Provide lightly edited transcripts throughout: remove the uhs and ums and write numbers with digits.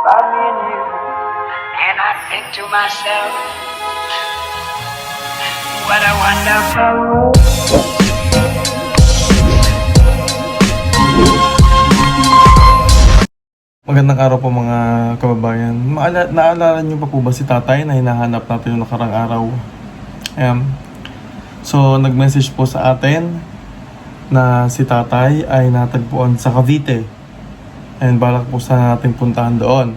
about me and you. And I think to myself, what a wonderful world. Magandang araw po mga kababayan. Naalala niyo pa po ba si tatay na hinahanap natin yung nakarang araw? Ayan. So, nag-message po sa atin na si tatay ay natagpuan sa Cavite. And balak po sana natin puntahan doon.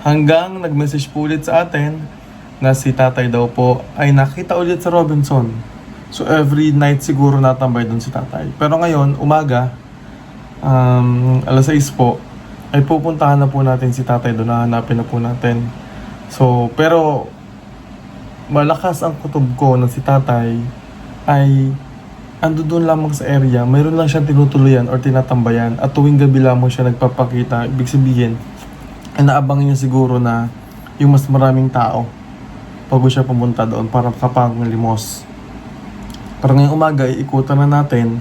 Hanggang nag-message po ulit sa atin na si tatay daw po ay nakita ulit sa Robinson. So, every night siguro natambay doon si tatay. Pero ngayon, umaga, alas 6 po, ay pupuntahan na po natin si tatay doon, hahanapin na po natin. So, pero malakas ang kutob ko na si tatay ay ando doon lamang sa area, mayroon lang siyang tinutuluyan or tinatambayan at tuwing gabi lamang siya nagpapakita. Ibig sabihin, ay naabangan niya siguro na yung mas maraming tao bago siya pumunta doon para makapanglimos. Pero ngayong umaga, iikutan na natin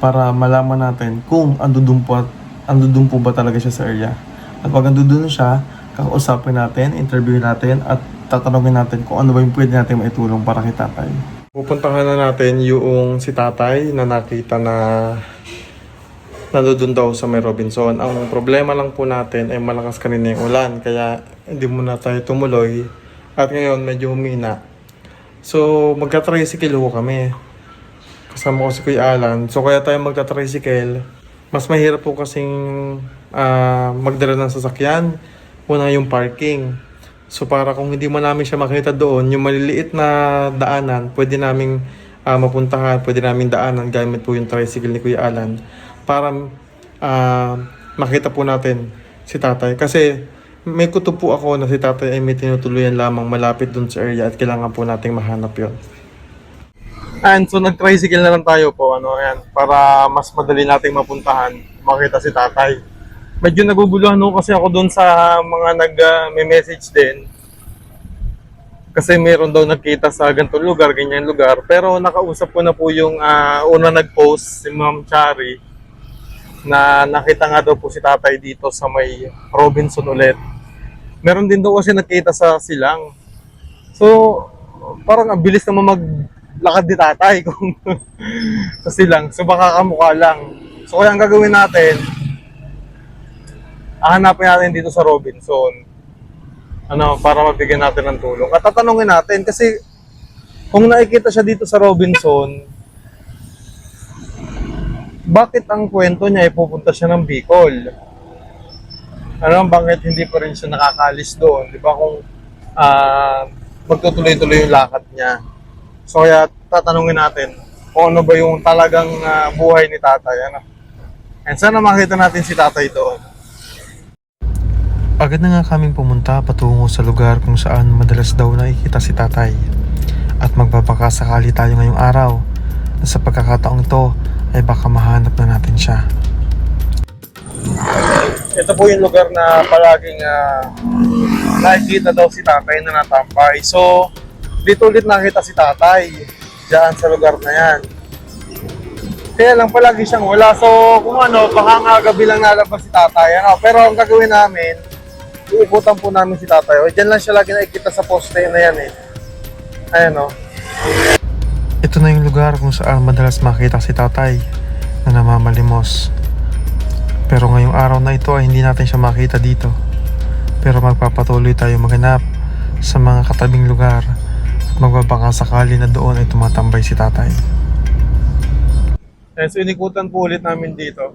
para malaman natin kung ando doon po ba talaga siya sa area. At pag ando doon siya, kakausapin natin, interviewin natin, at tatanungin natin kung ano ba yung pwede natin maitulong para kay tatay. Pupuntahan na natin yung si tatay na nakita na nandoon daw sa may Robinson. Ang problema lang po natin ay malakas kanina yung ulan, kaya hindi muna tayo tumuloy. At ngayon medyo humina. So magka-tricycle ho kami. Kasama ko si Kuya Alan. So kaya tayo magta-tricycle. Mas mahirap po kasing magdala ng sasakyan. Una yung parking. So para kung hindi mo namin siya makita doon, yung maliliit na daanan, pwede naming mapuntahan, pwede naming daanan gamit po yung tricycle ni Kuya Alan para makita po natin si tatay. Kasi may kutob po ako na si tatay ay may tinutuluyan lamang malapit doon sa area at kailangan po nating mahanap yon. And so nag-tricycle na lang tayo po, para mas madali nating mapuntahan, makita si tatay. Medyo naguguluhan kasi ako doon sa mga may message din. Kasi meron daw nakita sa ganitong lugar, ganyan lugar. Pero nakausap ko na po yung una nag-post, si Ma'am Chari, na nakita nga daw po si tatay dito sa may Robinson ulit. Meron din daw kasi nakita sa Silang. So, parang ang bilis naman maglakad ni tatay kung sa Silang. So, baka kamukha lang. So, kaya ang gagawin natin, hahanapin natin dito sa Robinson para mabigyan natin ng tulong. At tatanungin natin kasi kung nakikita siya dito sa Robinson, bakit ang kwento niya ay pupunta siya ng Bicol? Bakit hindi pa rin siya nakakalis doon? Di ba kung magtutuloy-tuloy yung lakad niya? So kaya tatanungin natin kung ano ba yung talagang buhay ni tatay. And sana makita natin si tatay doon. Agad na nga kaming pumunta patungo sa lugar kung saan madalas daw nakikita si tatay. At magbabakasakali tayo ngayong araw na sa pagkakataong ito ay baka mahanap na natin siya. Ito po yung lugar na palaging nakikita daw si tatay na natambay. So, dito ulit nakita si tatay diyan sa lugar na yan. Kaya lang palagi siyang wala. So, kung baka nga gabi lang nalabas si tatay. Pero ang gagawin namin, iikutan po namin si tatay. Diyan lang siya lagi nakikita sa poste na yan . Ayan . Ito na yung lugar kung saan madalas makita si tatay na namamalimos. Pero ngayong araw na ito ay hindi natin siya makita dito. Pero magpapatuloy tayo maghanap sa mga katabing lugar at magbabakasakali na doon ay tumatambay si tatay. So inikutan po ulit namin dito.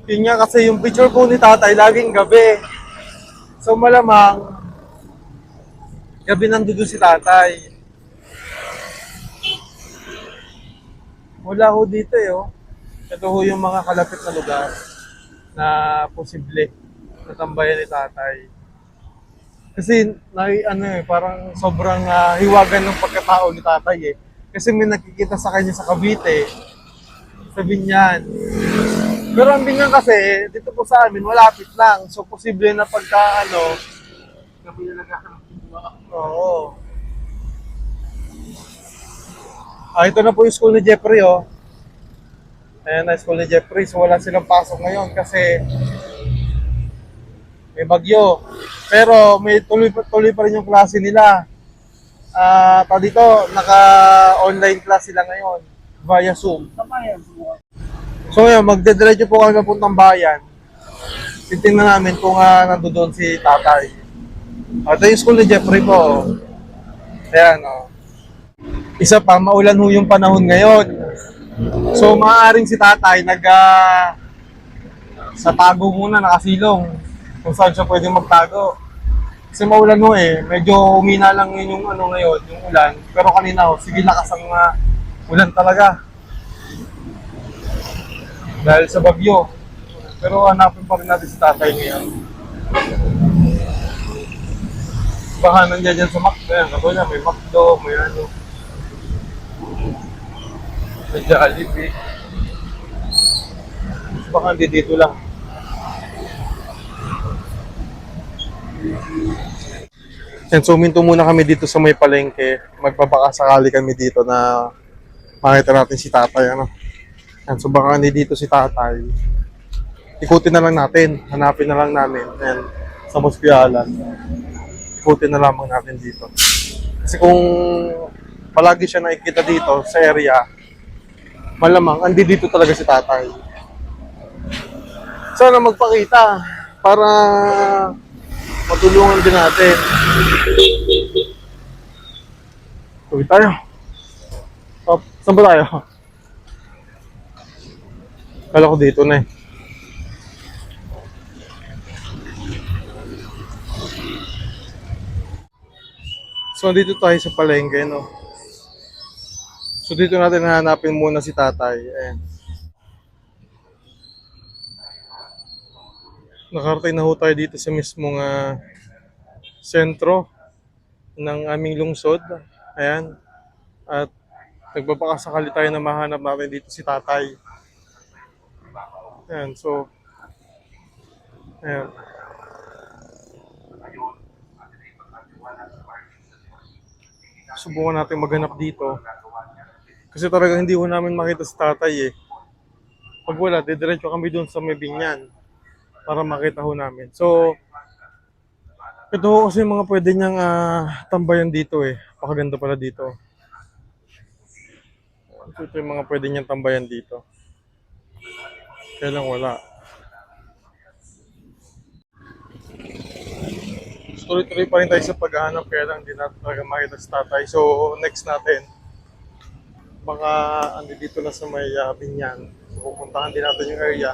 Yun nga kasi yung picture po ni tatay laging gabi. So malamang gabi nandoon si tatay. Wala ho dito . Ito ho yung mga kalapit na lugar na posible natambayan ni tatay. Kasi parang sobrang hiwagan ng pagkatao ni tatay . Kasi may nakikita sa kanya sa Cavite, sa Binyan. Pero ang Binyan kasi, dito po sa amin, malapit lang. So, posible na pagka, gabi na nagkakaroon. Oo. Ito na po yung school ni Jeffrey, Ayan na, school ni Jeffrey. So, wala silang pasok ngayon kasi may bagyo. Pero may tuloy pa rin yung klase nila. Dito, naka-online class sila ngayon via Zoom. So ngayon, magdediretso po kami papuntang bayan. Titingnan namin kung nandoon si tatay. Ito yung school ni Jeffrey po. Ayan, oh. Isa pa, maulan ho yung panahon ngayon. So maaaring si tatay sa tago muna, nakasilong. Kung saan siya pwedeng magtago. Kasi maulan ho eh. Medyo umina lang yun yung ngayon, yung ulan. Pero kanina ho, sige lakas ang ulan talaga. Dahil sa bagyo. Pero hanapin pa rin natin si tatay ngayon. Baka nandiyan dyan sa McDo. Ayan, katulad may McDo, may may Jollibee. Baka hindi dito lang. And so, minto muna kami dito sa may palengke. Magbabaka sakali kami dito na makita natin si tatay. And so, baka hindi dito si tatay. Ikutin na lang natin. Hanapin na lang namin. And sa Mospialan. Ikutin na lamang natin dito. Kasi kung palagi siya nakikita dito sa area, malamang andi dito talaga si tatay. Sana magpakita para matulungan din natin. Tuloy tayo. Saan ba tayo? Kala ko dito na eh. So, dito tayo sa palengke, no? So, dito natin hahanapin muna si tatay. Ayan. Nakarating na ho tayo dito sa mismong sentro ng aming lungsod. Ayan. At nagbabakasakali tayo na mahanap natin dito si tatay. Ayan, so ayan. Subukan natin maghanap dito. Kasi talaga hindi ho namin makita si tatay eh. Pag wala, didiretso kami doon sa may binyan para makita ho namin. So, ito ho kasi mga pwede niyang tambayan dito eh. Pakaganda pala dito. Ito yung mga pwede niyang tambayan dito. Kaya lang wala. Tuloy-tuloy pa rin tayo sa paghahanap kaya lang hindi natin talaga makita si tatay. So next natin, baka andi dito na sa may binyan. So pupuntahan din natin yung area.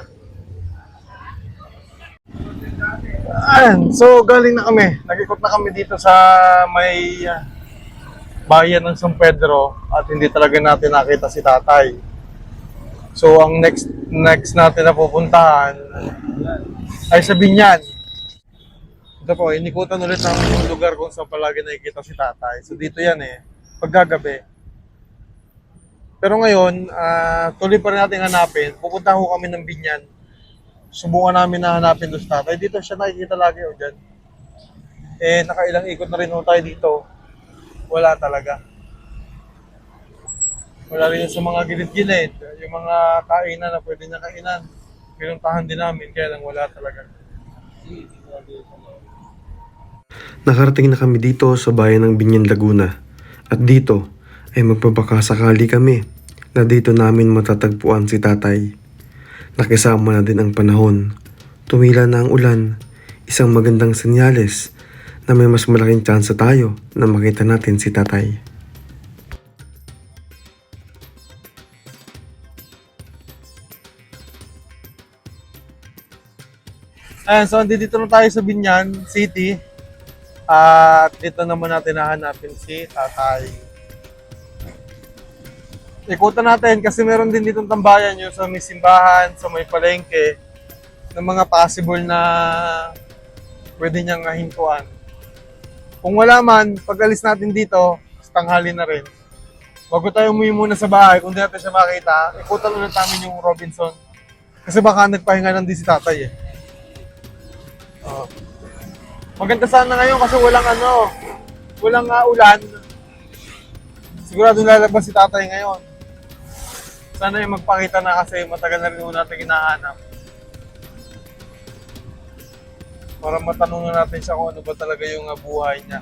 Ayan, so galing na kami. Nag-ikot na kami dito sa may bayan ng San Pedro at hindi talaga natin nakita si tatay. So ang next natin na pupuntahan ay sa Binyan. Ito po, inikutan ulit ang lugar kung saan palagi nakikita si tatay. So dito yan eh, pagkagabi. Pero ngayon, tuloy pa rin natin hanapin. Pupunta ho kami ng Binyan. Subukan namin na hanapin doon si tatay. Dito siya nakikita lagi o dyan. Eh, nakailang ikot na rin ho tayo dito. Wala talaga. Wala rin sa mga gilid-gilid. Yung mga kainan na pwede niya kainan. Pinuntahan din namin, kaya lang wala talaga. Nakarating na kami dito sa bayan ng Binyan, Laguna. At dito ay magpapakasakali kami na dito namin matatagpuan si tatay. Nakisama na din ang panahon. Tumila na ang ulan. Isang magandang senyales na may mas malaking tsansa tayo na makita natin si tatay. Ayan, so dito na tayo sa Binyan City. At dito naman natin hahanapin si tatay. Ikutan natin kasi meron din ditong tambayan yung sa may simbahan, sa may palengke, ng mga possible na pwede niyang hintuan. Kung wala man, pag alis natin dito, tanghali na rin. Bago tayo umuwi muna sa bahay, kung di natin siya makita, ikutan ulit namin yung Robinson. Kasi baka nagpahinga lang din si tatay eh. Maganda sana ngayon kasi walang ulan. Sigurado lalabas si tatay ngayon. Sana yung magpakita na kasi matagal na rin natin hinahanap. para matanungan natin siya kung ano ba talaga yung buhay niya.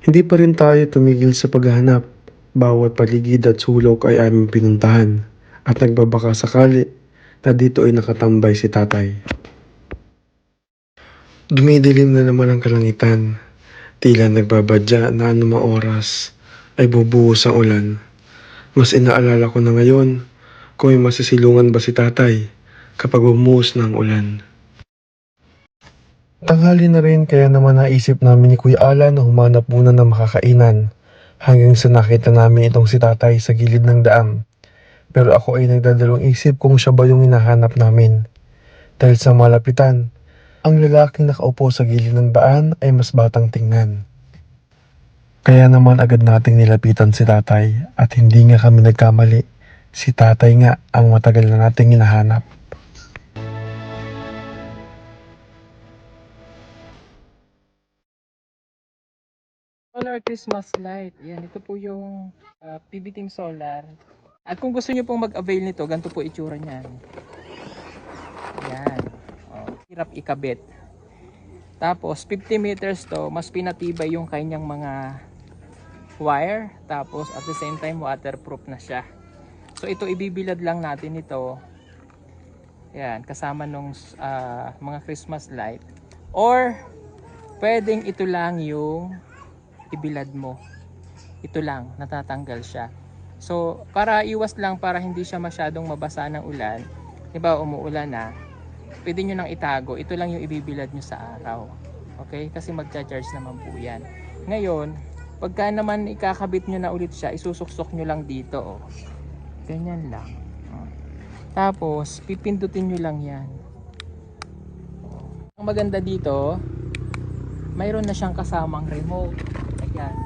Hindi pa rin tayo tumigil sa paghahanap. Bawat paligid at sulok ay aming pinuntahan at nagbabaka sakali na dito ay nakatambay si tatay. Dumidilim na naman ang kalangitan. Tila nagbabadya na anumang oras ay bubuhos ang ulan. Mas inaalala ko na ngayon kung may masisilungan ba si tatay kapag bumuhos na ang ulan. Tanghali na rin kaya naman naisip namin ni Kuya Alan na humanap muna ng makakainan hanggang sa nakita namin itong si tatay sa gilid ng daan. Pero ako ay nagdadalawang isip kung siya ba yung hinahanap namin. Dahil sa malapitan, ang lalaking nakaupo sa gilid ng daan ay mas batang tingnan. Kaya naman agad nating nilapitan si tatay at hindi nga kami nagkamali. Si tatay nga ang matagal na nating hinahanap. Solar Christmas light. Yan, ito po yung PV Team Solar. At kung gusto niyo pong mag-avail nito, ganito po itsura niyan. Yan. Oh, hirap ikabit. Tapos 50 meters to, mas pinatibay yung kanyang mga wire. Tapos at the same time waterproof na siya. So ito ibibilad lang natin ito. Yan, kasama nung mga Christmas light. Or pwedeng ito lang yung ibilad mo. Ito lang, natatanggal siya. So, para iwas lang, para hindi siya masyadong mabasa ng ulan, di ba umuulan na, pwede nyo nang itago. Ito lang yung ibibilad nyo sa araw. Okay? Kasi magcha-charge naman po yan. Ngayon, pagka naman ikakabit nyo na ulit siya, isusuksok nyo lang dito. Oh. Ganyan lang. Oh. Tapos, pipindutin nyo lang yan. Ang maganda dito, mayroon na siyang kasamang remote. Ayan.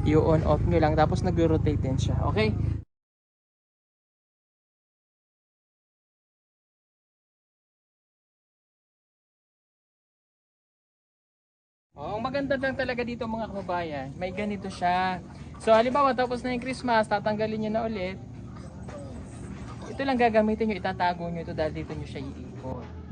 I-on off nyo lang tapos nag-rotate din siya. Okay? Oh, ang maganda lang talaga dito mga kababayan, may ganito siya. So halimbawa tapos na yung Christmas, tatanggalin nyo na ulit. Ito lang gagamitin nyo, itatago nyo ito dahil dito nyo siya iikot.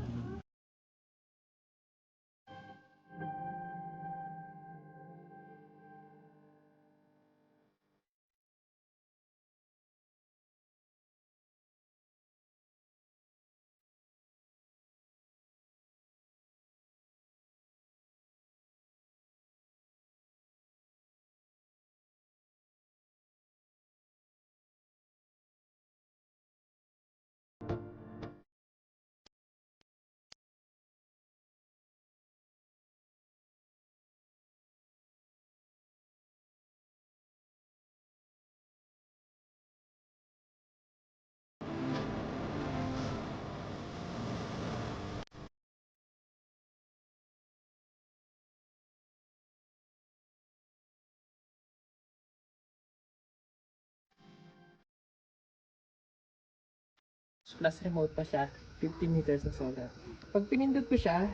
Plus remote pa siya, 50 meters na solar. Pag pinindot ko siya,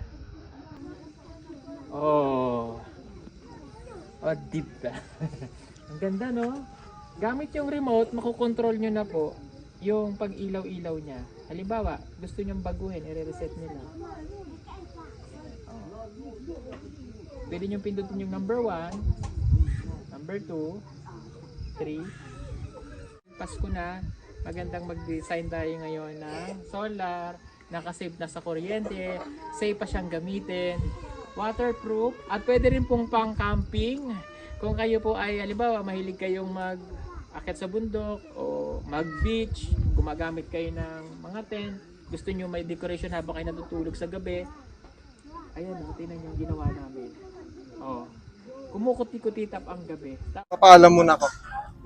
oh, oh, deep ka. Ang ganda, no? Gamit yung remote, makokontrol nyo na po yung pag-ilaw-ilaw niya. Halimbawa, gusto nyong baguhin, i-reset nyo lang. Oh. Pwede nyo pindutin yung number 1, number 2, 3. Pasko na, magandang mag-design tayo ngayon ng solar, nakasave na sa kuryente, safe pa siyang gamitin, waterproof, at pwede rin pong pang camping. Kung kayo po ay halimbawa mahilig kayong akit sa bundok o mag-beach, gumagamit kayo ng mga tent, gusto nyo may decoration habang kayo natutulog sa gabi. Ayan, tingnan nyo yung ginawa namin. Oh. Kumukuti-kutitap ang gabi. Papaalam muna ako.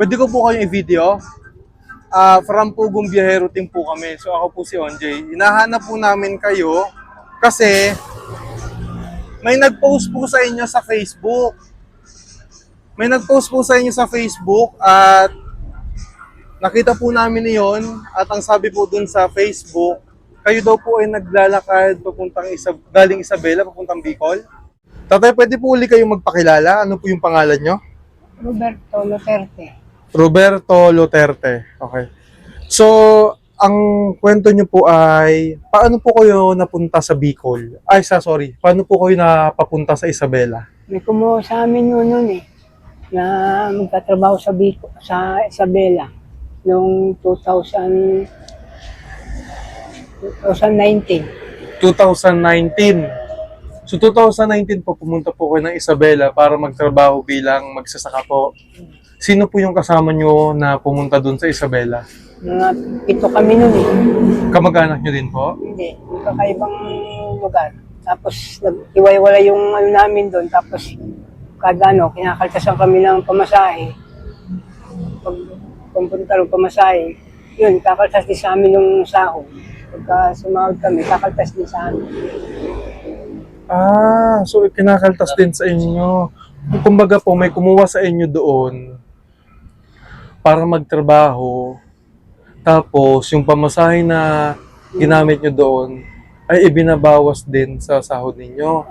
Pwede ko po kayong i-video? From Pugong Biyahero Team po kami. So ako po si Onjay. Hinahanap po namin kayo kasi may nag-post po sa inyo sa Facebook. May nag-post po sa inyo sa Facebook at nakita po namin iyon at ang sabi po dun sa Facebook, kayo daw po ay naglalakad galing Isabela papuntang Bicol. Tatay, pwede po uli kayong magpakilala? Ano po yung pangalan nyo? Roberto Luterte. Roberto Luterte. Okay. So, ang kwento nyo po ay, paano po kayo napunta sa Bicol? Paano po kayo napapunta sa Isabela? May kumuha sa amin noon eh, na magtatrabaho sa sa Isabela noong 2019. 2019. So 2019 po pumunta po kayo ng Isabela para magtrabaho bilang magsasaka po. Sino po yung kasama nyo na pumunta doon sa Isabela? Mga 7 kami noon eh. Kamag-anak nyo din po? Hindi, kakaibang lugar. Tapos nag-iwaiwala yung ano namin doon. Tapos kada kinakaltasan kami ng pamasahe. Pag pumunta ng pamasahe, yun, kakaltas din sa amin yung sahod. Pagka sumahod kami, kakaltas din sa amin. So kinakaltas din sa inyo. Kumbaga po, may kumuha sa inyo doon para magtrabaho. Tapos, yung pamasahe na ginamit nyo doon ay ibinabawas din sa sahod ninyo.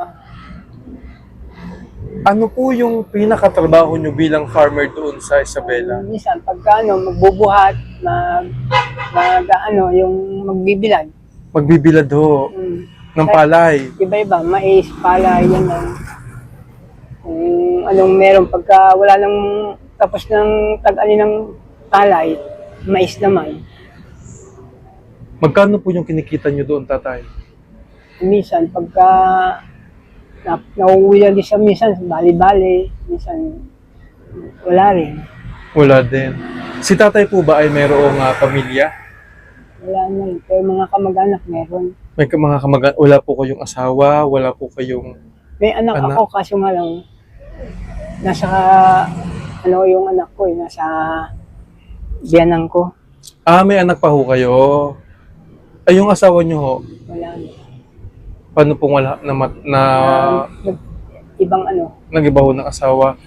Ano po yung pinakatrabaho nyo bilang farmer doon sa Isabela? Minsan, pagka magbubuhat, yung magbibilad. Magbibilad ho ng palay. Iba-iba, mais, palay, yan lang. Kung anong meron, pagka wala nang tapos ng tag-ani ng palay, mais naman. Magkano po yung kinikita nyo doon, tatay? Minsan, pagka nauuwi lang din siya, minsan, bali-bali, minsan, wala rin. Wala din. Si tatay po ba ay mayroong pamilya? Wala na rin. Pero mga kamag-anak meron. May mga kamag-anak? Wala po kayong asawa? Wala po kayong... May anak ako, kaso nga lang, nasa, yung anak ko nasa biyanan ko. May anak pa ho kayo? Ay, yung asawa nyo ho? Wala na. Paano pong wala Ibang nag-iba ho ng asawa?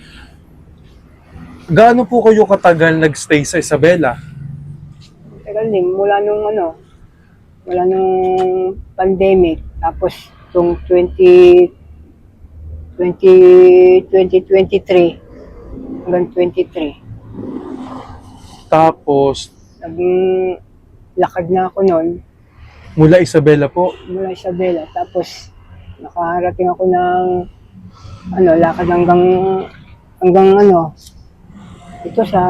Gaano po kayo katagal nag-stay sa Isabela? Tagal din, mula nung pandemic, tapos itong 2023 hanggang 23. Tapos, lakad na ako noon, mula Isabela po? mula Isabela, tapos nakarating ako ng lakad hanggang ito sa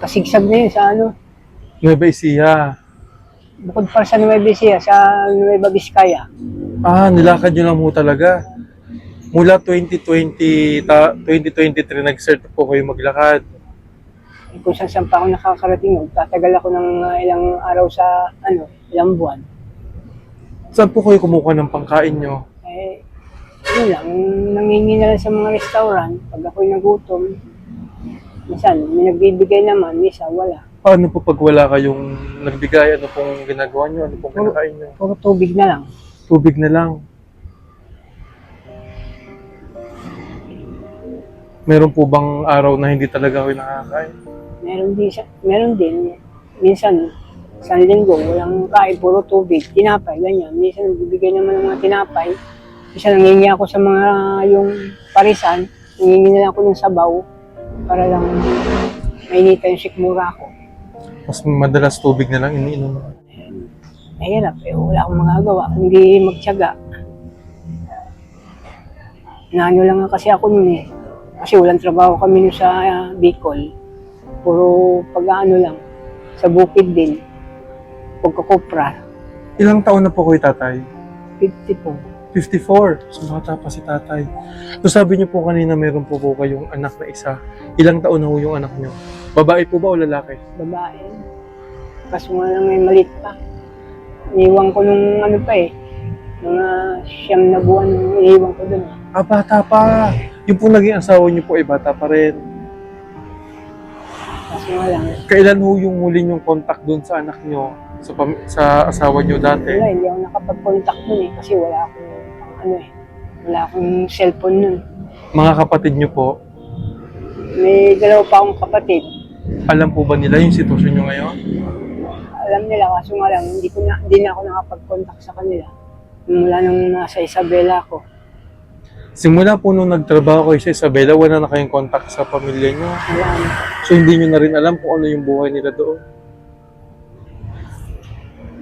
Kasigsag na yun, sa Nueva Ecija. bukod pa sa Nueva Ecija, sa Nueva Vizcaya. Nilakad nyo lang po talaga. Mula 2023 nag-start po kayo maglakad. Kung saan pa ako nakakarating, tatagal ako ng ilang araw sa ilang buwan. Saan po kayo kumukuha ng pangkain nyo? Yun lang, nangingi na lang sa mga restaurant. Pag ako'y nagutom, minsan may nagbibigay naman, minsan wala. Paano po pag wala kayong nagbigay? Ano pong ginagawa nyo? Ano pong kinakain nyo? Puro tubig na lang. Tubig na lang. Meron po bang araw na hindi talaga kayo nakakain? Meron din. Minsan, sa linggo, walang kain, puro tubig, tinapay, ganyan. Minsan nagbibigay naman ng mga tinapay. Minsan nangingi ako sa mga yung parisan, nangingi na lang ako ng sabaw para lang mainita yung sikmura ko. Mas madalas tubig na lang iniinom. Mahirap wala akong magagawa, hindi magtiyaga. Naano lang nga kasi ako nun kasi walang trabaho kami nun sa Bicol. Puro pag-ano lang, sa bukid din, pagkakopra. Ilang taon na po kayo, tatay? 50 po. 54. So, bata pa si tatay. So, sabi niyo po kanina meron po kayong anak na isa. Ilang taon na ho yung anak niyo? Babae po ba o lalaki? Babae. Kaso nga lang may malit pa. Iniwan ko nung ano pa eh. Mga 9 na buwan iniwan ko dun. Ah, bata pa. Yung po naging asawa niyo po ay bata pa rin. Kaso nga lang, Kailan ho yung huli yung contact doon sa anak niyo? Sa asawa niyo dati? wala, hindi ako nakapag-contact dun eh. Kasi wala akong, ano eh, wala akong cellphone nun. Mga kapatid niyo po, May 2 pa akong kapatid. alam po ba nila yung sitwasyon niyo ngayon? Alam nila, kaso nga lang, hindi na ako nakapag-contact sa kanila. Mula nung nasa Isabela ako. Simula po nung nagtrabaho kayo sa Isabela, wala na kayong contact sa pamilya niyo. Wala na. So hindi niyo na rin alam kung ano yung buhay nila doon.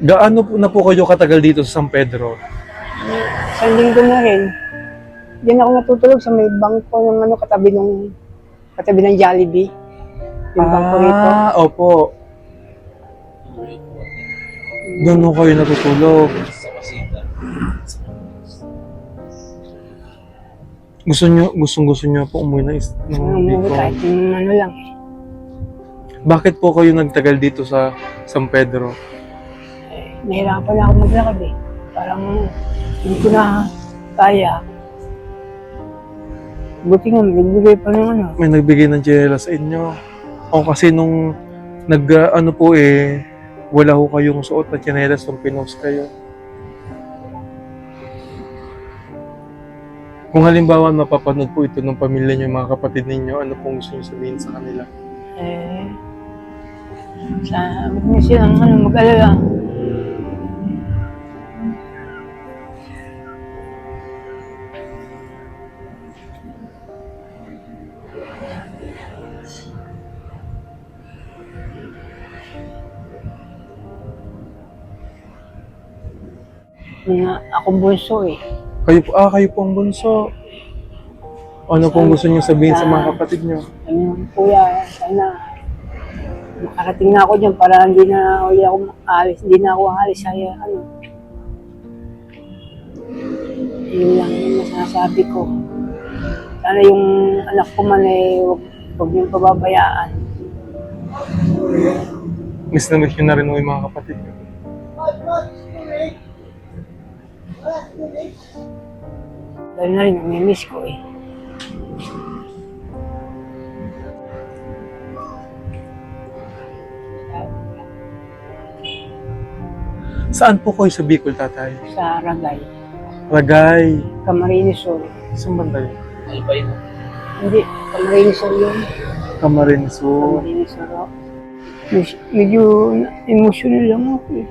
Gaano po na po kayo katagal dito sa San Pedro? Isang linggo na rin. Diyan ako natutulog sa may bangko ng ano, katabi ng Jollibee. Yung bangko rito. Ah, opo. Doon ho kayo natutulog. Gusto niyo po umuwi ng Umuwi Bicol. kahit yung ano lang eh. Bakit po kayo nagtagal dito sa San Pedro? Nahirapan na ako maglakad eh. Parang hindi ko na kaya. Buti nga, nagbigay pa ng ano. May nagbigay ng tsinelas sa inyo. O kasi nung ano po wala ho kayong suot na tsinelas nung pinost kayo. Kung halimbawa mapapanood po ito ng pamilya niyo, mga kapatid ninyo, ano pong gusto niyo sabihin sa kanila? Huwag niyo silang mag-alala. Ako bunso eh. Kayo po ang bunso. Ano pong gusto niyo sabihin sa mga kapatid niyo? Kuya, sana makarating na ako dyan para hindi na ako aalis sa ano. Yun lang yung masasabi ko. Sana yung anak ko man huwag niyong pababayaan. Miss na miss niyo na rin yung mga kapatid niyo. Dahil na rin, namimiss ko eh. Saan po kayo sa Bicol, tatay? Sa Ragay, Ragay. Camarines Sur. Saan banda yun? Hindi, Camarines Sur yun. Camarines Sur. Camarines Sur ako. Medyo emotional lang ako eh.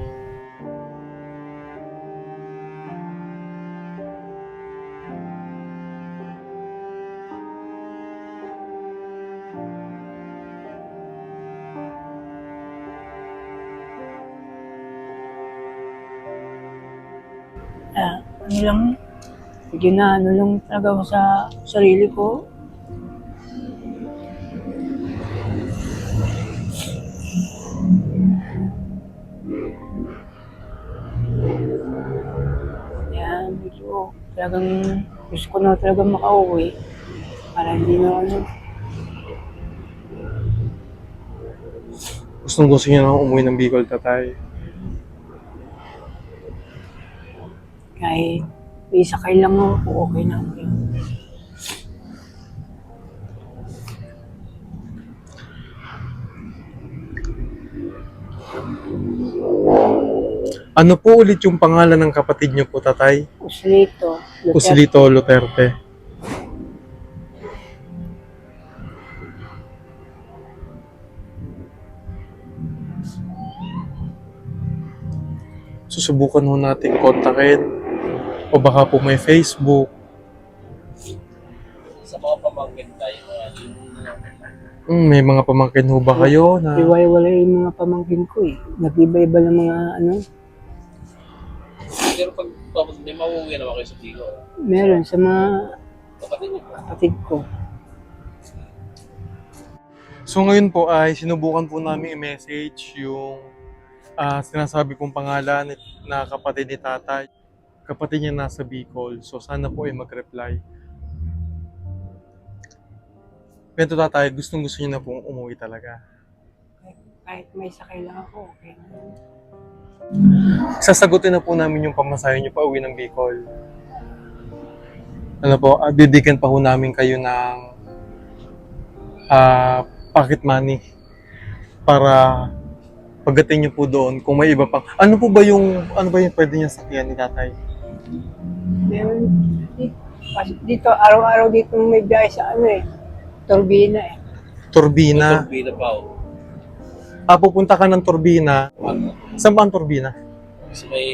Ano lang, medyo na ano lang talaga ako sa sarili ko. Kaya medyo talagang gusto ko na talagang makauwi para hindi na ano. Gusto niyo na umuwi ng Bicol, tatay. Kahit may sakay lang ako, okay na ako yun. Ano po ulit yung pangalan ng kapatid niyo po, tatay? Uslito, Joselito Luterte. Susubukan ho natin kontakin. O baka po may Facebook. Sa mga pamangkin tayo, May mga pamangkin ho ba kayo na... Iwalay-wala yung mga pamangkin ko eh. Nag-iba-iba ng mga ano. pero pag may mauwi naman kayo sa Bicol, Meron sa mga kapatid niyo. kapatid ko. So ngayon po ay sinubukan po namin i-message yung sinasabi kong pangalan na kapatid ni tatay. kapatid niya nasa Bicol. So sana po ay mag-reply. Pero tatay, gustong-gusto niyo na pong umuwi talaga. Kahit may sakay lang ako, okay na. Sasagutin na po namin yung pamasahe niyo pa uwi ng Bicol. Ano po, didikan pa po namin kayo ng pocket money para pagdating niyo po doon kung may iba pang ano ba yung pwede niya sakyan ni tatay? Meron dito, araw-araw dito may biyahe sa Turbina eh. Turbina. Turbina pa o. Pupunta ka ng Turbina. Saan ba ang Turbina? Sa may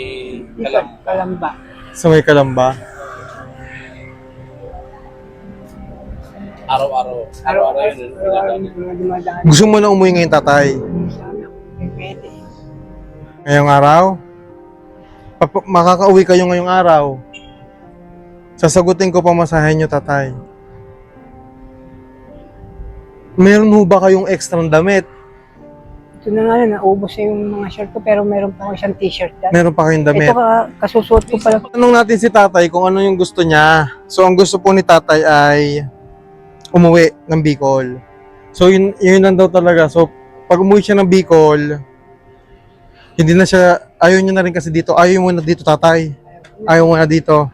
Dito, Kalamba. Sa may Kalamba. araw-araw. Araw-araw yun. Araw-araw mga dumadaan. Gusto mo na umuwi ngayon tatay? Sana, pwede. Ngayong araw? Makakauwi kayo ngayong araw. Sasagutin ko pamasahe niyo tatay. Meron ho ba kayong extra damit? Ito na nga naubos na yung mga shirt ko pero meron pa ako isang t-shirt dyan. Meron pa kayong damit? Ito kasusuot ko pala. Tanong natin si tatay kung ano yung gusto niya. So, ang gusto po ni tatay ay umuwi ng Bicol. So, yun lang daw talaga. So, pag umuwi siya ng Bicol, hindi na siya, ayaw niya na rin kasi dito. Ayaw mo na dito, tatay. Ayaw mo na dito.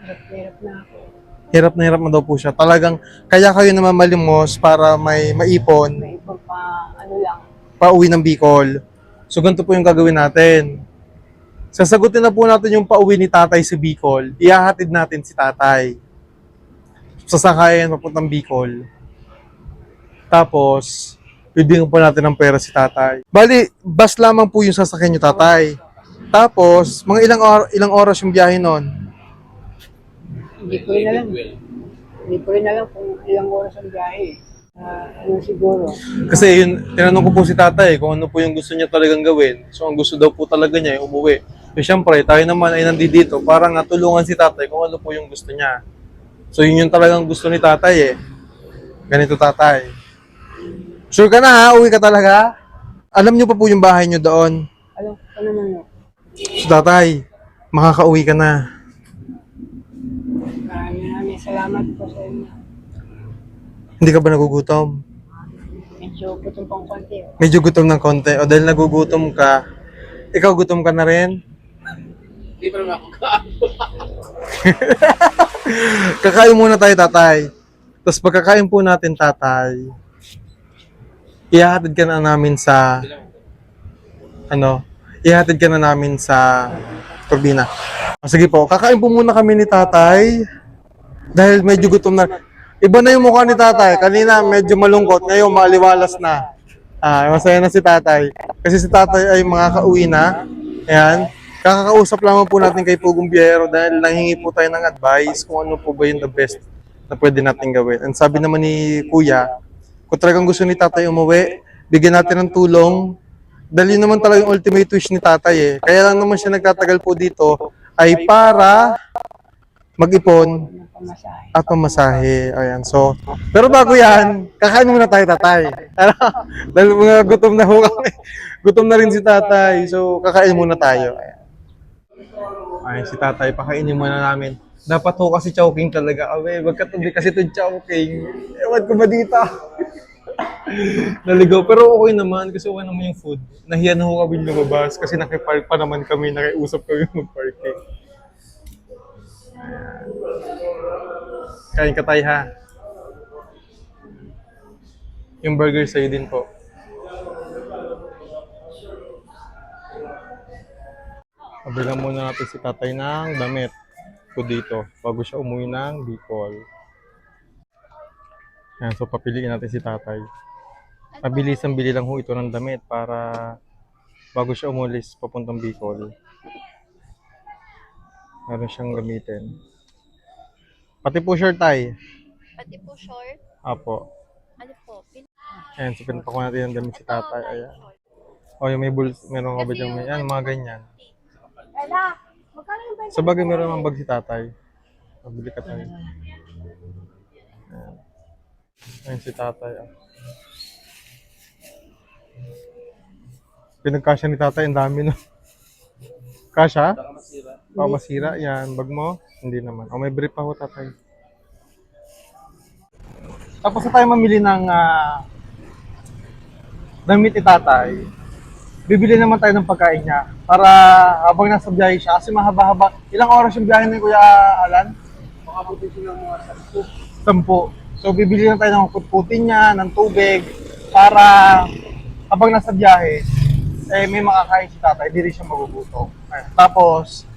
Hirap na ako. Hirap na daw po siya. Talagang, kaya kayo naman malimos para may maipon, May ibang pa, lang. pauwi ng Bicol. So, ganito po yung gagawin natin. Sasagutin na po natin yung pauwi ni tatay sa Bicol. Ihahatid natin si tatay. Sasakayan papuntang Bicol. Tapos, bibigyan po natin ng pera si tatay. Bali, bus lamang po yung sasakyan nyo tatay. Tapos, mga ilang oras yung biyahe nun. Hindi ko rin alam. Hindi ko rin alam kung ilang oras ang biyahe. Ano siguro. Kasi yun, tinanong ko po si tatay kung ano po yung gusto niya talagang gawin. So, ang gusto daw po talaga niya ay umuwi. So, syempre, tayo naman ay nandito para nga tulungan si tatay kung ano po yung gusto niya. So, yun yung talagang gusto ni tatay eh. Ganito tatay. Sure ka na ha? Uwi ka talaga? Alam niyo pa po yung bahay niyo doon. Alam ko naman yun. So, tatay, makakauwi ka na. Maraming salamat po sa inyo. Hindi ka ba nagugutom? Medyo gutom pang konti. Medyo gutom ng konti. O dahil nagugutom ka, ikaw gutom ka na rin? Hindi pa naman ako kaano. Kakain muna tayo, tatay. Tapos pagkakain po natin, tatay, ihahatid ka na namin sa, ihahatid ka na namin sa Turbina. Sige po, kakain po muna kami ni tatay. Dahil medyo gutom na. Iba na yung mukha ni tatay. Kanina medyo malungkot, ngayon maliwalas na. Masaya na si tatay. Kasi si tatay ay makakauwi na. Ayan. Kakakausap lamang po natin kay Pugong Biyahero dahil nanghingi po tayo ng advice kung ano po ba yung the best na pwede natin gawin. And sabi naman ni Kuya, kung talagang gusto ni tatay umuwi, bigyan natin ng tulong. Dahil yun naman talaga yung ultimate wish ni tatay eh. Kaya lang naman siya nagtatagal po dito ay para mag-ipon Pamasahe. at pamasahe. Ayan. So, pero bago yan, kakain muna tayo, tatay. Dahil mga gutom na ho kami. Gutom na rin si tatay. So, kakain muna tayo. Ayan. Ay, si tatay, pakainin muna namin. Dapat ho kasi chowking talaga. Awe, magkatabi kasi ito chowking. Ewan ko ba dito? Naligaw. Pero okay naman kasi okay naman yung food. Nahiya na ho kami lumabas kasi nakipark pa naman kami. Nakiusap kami mag-parking. Kain ka tayo ha. Yung burger sa'yo din po. Pabilang muna natin si tatay ng damit ko dito bago siya umuwi ng Bicol. Ayan, so papiliin natin si tatay. Mabilisang bili lang ho ito ng damit para bago siya umulis papuntang Bicol. Meron siyang gamitin. Pati po shirt tay. Pati po short. Apo. Ano po? Ayan, so pinapakuha natin ang damit si tatay. Ayan. O, yung may bulls, meron ka ba dyan? Ayan, mga ganyan. Sa bagay, meron naman bag si tatay. Pabili ka tayo. Ayan. Ayan si tatay. Pinagkasya ni tatay, ang dami no. Kasya? Baka masira yan. Bag mo? Hindi naman. O may brief pa ho, tatay. Tapos na tayo mamili ng damit ni tatay. Bibili naman tayo ng pagkain niya para habang nasa biyahe siya. Kasi mahaba-haba. Ilang oras yung biyahe ni Kuya Alan? Makabuti sila mga 10. So, bibili na tayo ng putputin niya, ng tubig, para habang nasa biyahe, may makakain si tatay, di rin siya magugutom. Tapos,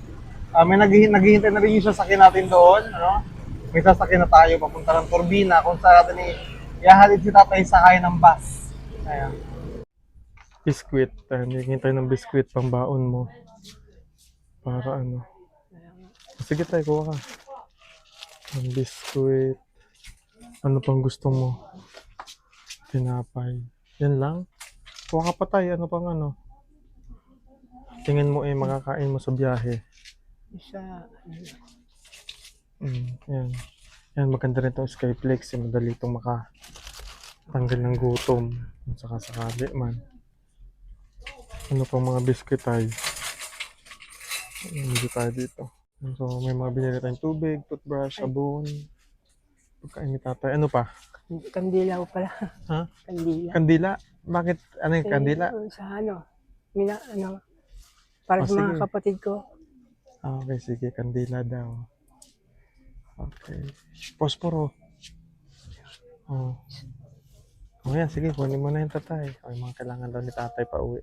may naghihintay na rin yung sasakyan natin doon. Ano? May sasakyan na tayo papunta ng Turbina kung saan natin ihahalid si tatay sakay ng bus. Ayan. Biskwit. Naghihintay ng biskwit pang baon mo. Para ano. Sige tayo, kuha ka. Ang biskwit. Ano pang gusto mo? Tinapay. Yan lang? Kuha ka pa tayo. Ano pang ano? Tingin mo makakain mo sa biyahe. Isa, Yan. Yan, maganda rin itong Skyflex. Madali itong makatanggal ng gutom. Kung sakasakali man. Ano pang mga biscuit tayo? Medyo tayo dito. So, may mga binili tayong tubig, toothbrush, sabon. Pagkain ni tatay. Ano pa? kandila ko pala. Ha? Kandila. Kandila? Bakit? Ano yung kandila? Sa para Oh, sa mga sige. kapatid ko. Okay, sige. Kandila daw. Okay. Posporo. Oh. Oh, yan. Sige, kunin mo na yung tatay. Okay, mga kailangan daw ni tatay pa uwi.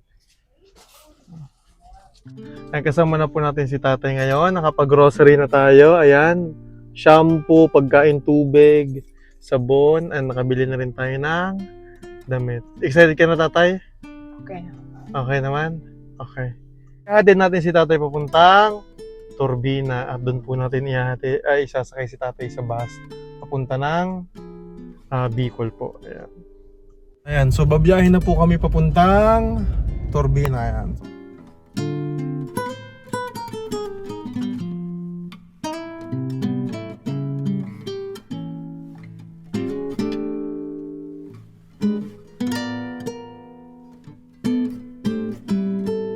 Ay, kasama na po natin si tatay ngayon. Nakapag-grocery na tayo. Ayan. Shampoo, pagkain, tubig, sabon. And nakabili na rin tayo ng damit. Excited ka na, tatay? Okay. Okay naman? Okay. Kaya din natin si tatay papuntang Turbina at doon po natin isasakay si tatay sa bus papunta ng Bicol po. Ayan. Ayan, so babiyahin na po kami papuntang Turbina. Ayan.